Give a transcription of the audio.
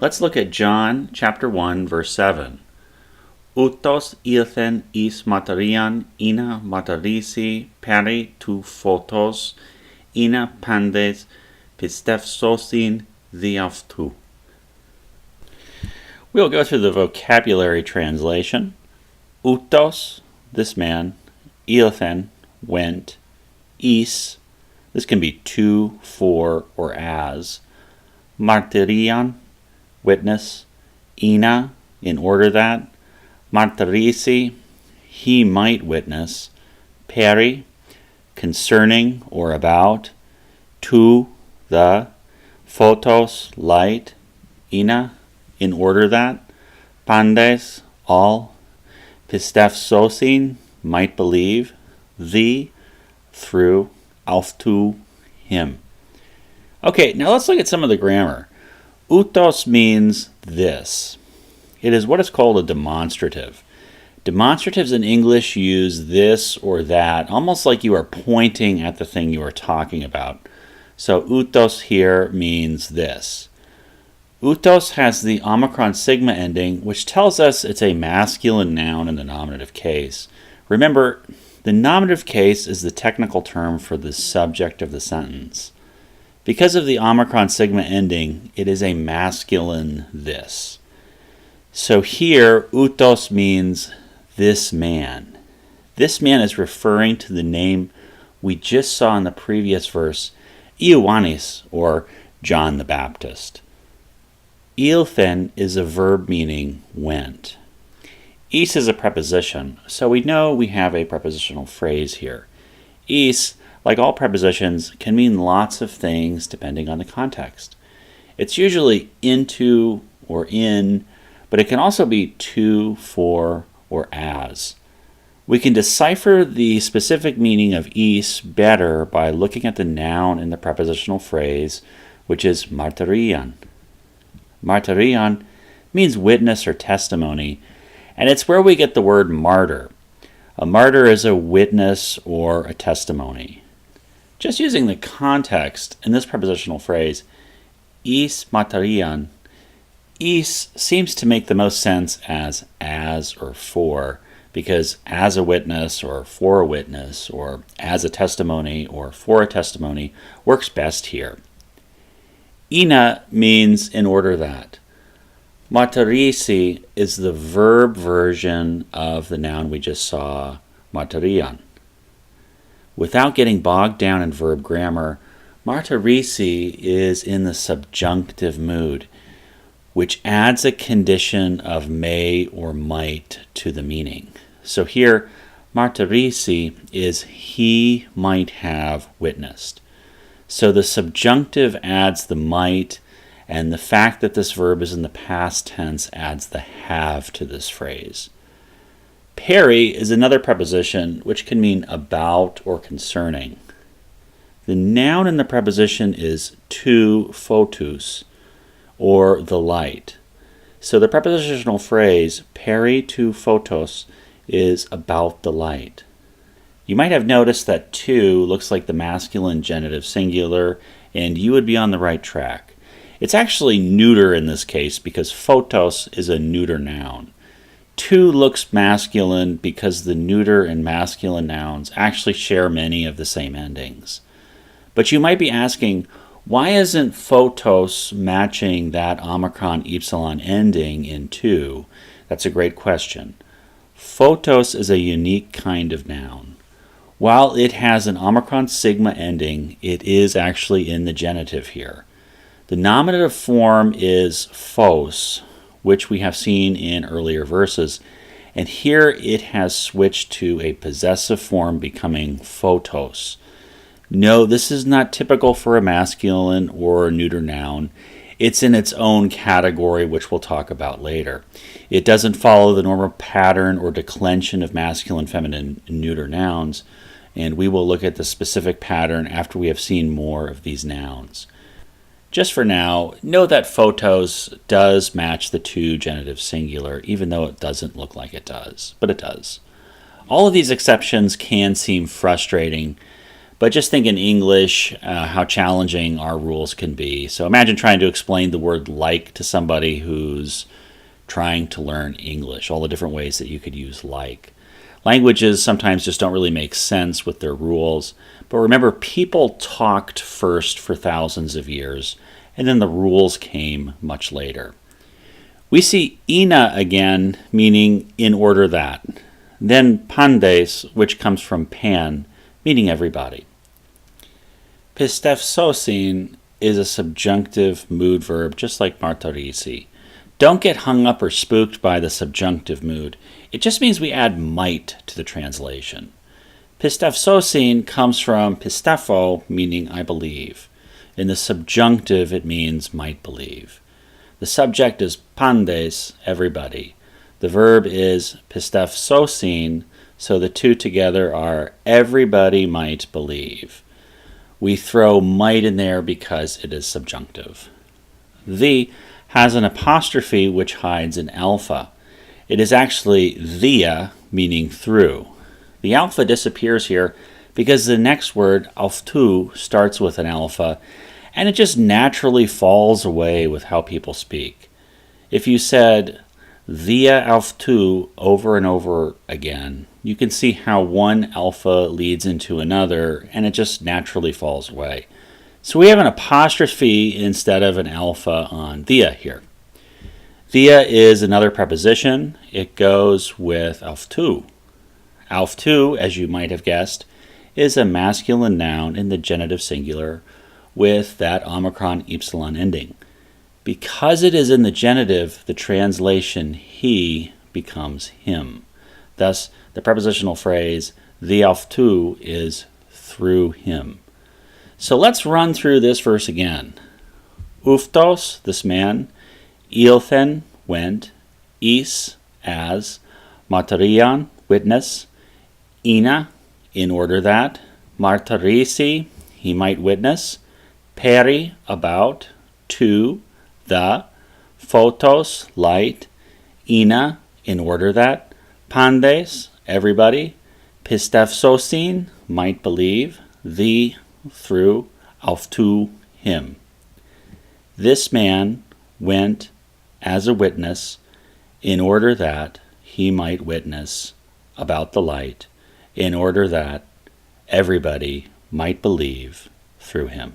Let's look at John chapter 1, verse 7. Utos ilthen is materian ina matarisi peri tu photos ina pandes pistefsosin diaftu. We'll go through the vocabulary translation. Utos, this man. Ilthen, went. Is, this can be to, for, or as. Martyrian, witness. Ina, in order that. Martyrisi, he might witness. Peri, concerning or about. Tu, the. Photos, light. Ina, in order that. Pandes, all. Pistefsosin, might believe. The, through. Auftu, him. Okay, now let's look at some of the grammar. Utos means this. It is what is called a demonstrative. Demonstratives in English use this or that, almost like you are pointing at the thing you are talking about. So utos here means this. Utos has the omicron sigma ending, which tells us it's a masculine noun in the nominative case. Remember, the nominative case is the technical term for the subject of the sentence. Because of the omicron sigma ending, it is a masculine this. So here, utos means this man. This man is referring to the name we just saw in the previous verse, Ioannis, or John the Baptist. Ilthen is a verb meaning went. Is is a preposition, so we know we have a prepositional phrase here. Is, like all prepositions, can mean lots of things depending on the context. It's usually into or in, but it can also be to, for, or as. We can decipher the specific meaning of is better by looking at the noun in the prepositional phrase, which is martyrian. Martyrian means witness or testimony, and it's where we get the word martyr. A martyr is a witness or a testimony. Just using the context in this prepositional phrase, is martyrian, is seems to make the most sense as or for, because as a witness or for a witness or as a testimony or for a testimony works best here. Ina means in order that. Martyrisi is the verb version of the noun we just saw, martyrian. Without getting bogged down in verb grammar, martyrisi is in the subjunctive mood, which adds a condition of may or might to the meaning. So here, martyrisi is he might have witnessed. So the subjunctive adds the might, and the fact that this verb is in the past tense adds the have to this phrase. Peri is another preposition which can mean about or concerning. The noun in the preposition is to photos, or the light. So the prepositional phrase peri to photos is about the light. You might have noticed that to looks like the masculine genitive singular, and you would be on the right track. It's actually neuter in this case because photos is a neuter noun. To looks masculine because the neuter and masculine nouns actually share many of the same endings. But you might be asking, why isn't photos matching that omicron epsilon ending in to? That's a great question. Photos is a unique kind of noun. While it has an omicron sigma ending, it is actually in the genitive here. The nominative form is phos, which we have seen in earlier verses, and here it has switched to a possessive form becoming photos. No, this is not typical for a masculine or a neuter noun. It's in its own category, which we'll talk about later. It doesn't follow the normal pattern or declension of masculine, feminine, and neuter nouns, and we will look at the specific pattern after we have seen more of these nouns. Just for now, know that photos does match the to genitive singular, even though it doesn't look like it does, but it does. All of these exceptions can seem frustrating, But just think in English how challenging our rules can be. So imagine trying to explain the word like to somebody who's trying to learn English, all the different ways that you could use like. Languages sometimes just don't really make sense with their rules. But remember, people talked first for thousands of years, and then the rules came much later. We see ina again, meaning in order that. Then pandes, which comes from pan, meaning everybody. Pistefsosin is a subjunctive mood verb, just like martarisi. Don't get hung up or spooked by the subjunctive mood. It just means we add might to the translation. Pistefsosin comes from pistefo, meaning I believe. In the subjunctive, it means might believe. The subject is pandes, everybody. The verb is pistefsosin, so the two together are everybody might believe. We throw might in there because it is subjunctive. The has an apostrophe which hides an alpha. It is actually thea, meaning through. The alpha disappears here because the next word, auftu, starts with an alpha, and it just naturally falls away with how people speak. If you said thea auftu over and over again, you can see how one alpha leads into another, and it just naturally falls away. So we have an apostrophe instead of an alpha on thea here. Thea is another preposition. It goes with auftu. Auftu, as you might have guessed, is a masculine noun in the genitive singular with that omicron epsilon ending. Because it is in the genitive, the translation he becomes him. Thus, the prepositional phrase the auftu is through him. So let's run through this verse again. Uftos, this man, ilthen, went, is, as, martarian, witness, ina, in order that, martarisi, he might witness, peri, about, to, the, photos, light, ina, in order that, pandes, everybody, pistefsosin, might believe, the, through, auftu, him. This man went as a witness in order that he might witness about the light, in order that everybody might believe through him.